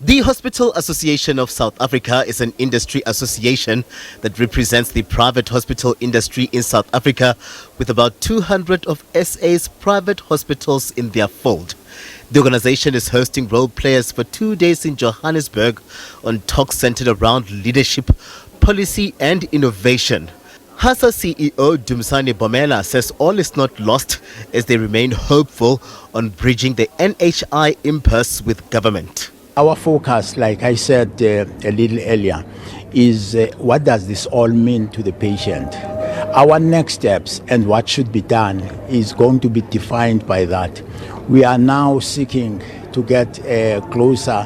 The Hospital Association of South Africa is an industry association that represents the private hospital industry in South Africa, with about 200 of SA's private hospitals in their fold. The organization is hosting role players for 2 days in Johannesburg on talks centered around leadership, policy and innovation. HASA CEO Dumisani Bomela says all is not lost as they remain hopeful on bridging the NHI impasse with government. Our focus, like I said a little earlier, is what does this all mean to the patient? Our next steps and what should be done is going to be defined by that. We are now seeking to get closer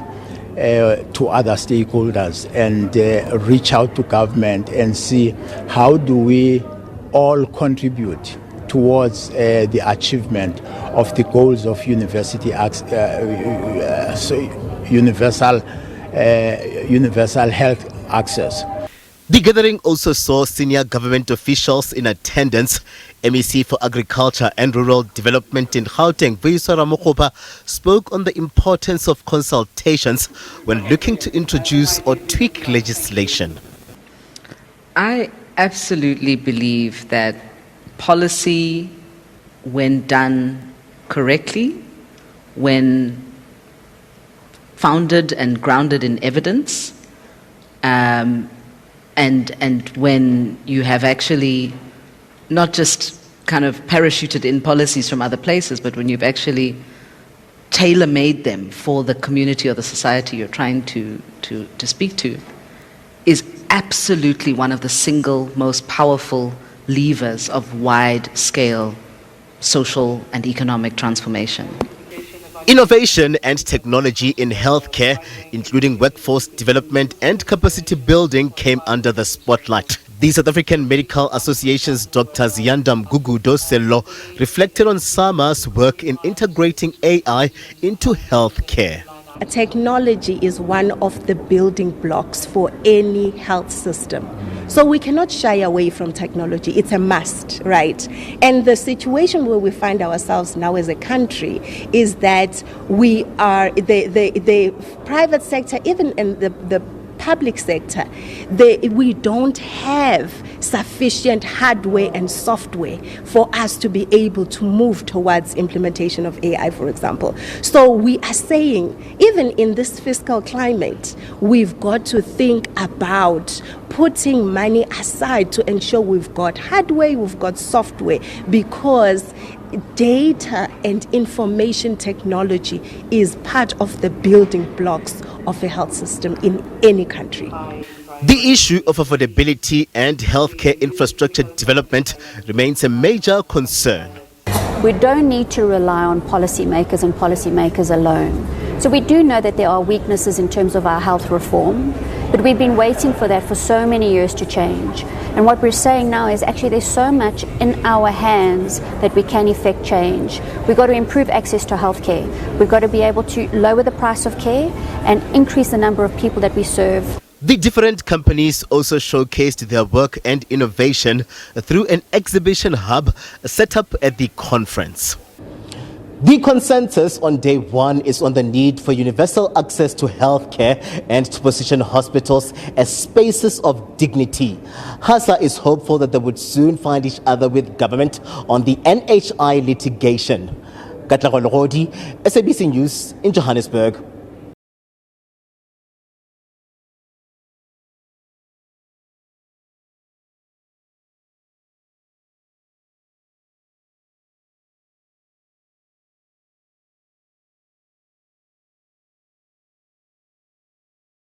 to other stakeholders and reach out to government and see how do we all contribute towards the achievement of the goals of universal health access. The gathering also saw senior government officials in attendance. MEC for Agriculture and Rural Development in Gauteng, Vuyiswa Ramokgopa, spoke on the importance of consultations when looking to introduce or tweak legislation. I absolutely believe that policy, when done correctly, when founded and grounded in evidence, and when you have actually not just kind of parachuted in policies from other places, but when you've actually tailor-made them for the community or the society you're trying to speak to, is absolutely one of the single most powerful levers of wide-scale social and economic transformation. Innovation and technology in healthcare, including workforce development and capacity building, came under the spotlight. The South African Medical Association's Dr. Ziyanda Mgugu Dosello reflected on SAMA's work in integrating AI into healthcare. Technology is one of the building blocks for any health system. So we cannot shy away from technology. It's a must, right? And the situation where we find ourselves now as a country is that we are, the private sector, even in the public sector, we don't have sufficient hardware and software for us to be able to move towards implementation of AI, for example. So we are saying, even in this fiscal climate, we've got to think about putting money aside to ensure we've got hardware, we've got software, because data and information technology is part of the building blocks of a health system in any country. The issue of affordability and healthcare infrastructure development remains a major concern. We don't need to rely on policymakers and policymakers alone. So we do know that there are weaknesses in terms of our health reform, but we've been waiting for that for so many years to change. And what we're saying now is actually there's so much in our hands that we can effect change. We've got to improve access to healthcare. We've got to be able to lower the price of care and increase the number of people that we serve. The different companies also showcased their work and innovation through an exhibition hub set up at the conference. The consensus on day one is on the need for universal access to healthcare and to position hospitals as spaces of dignity. HASA is hopeful that they would soon find each other with government on the NHI litigation. Katla Gologodi, SABC News in Johannesburg.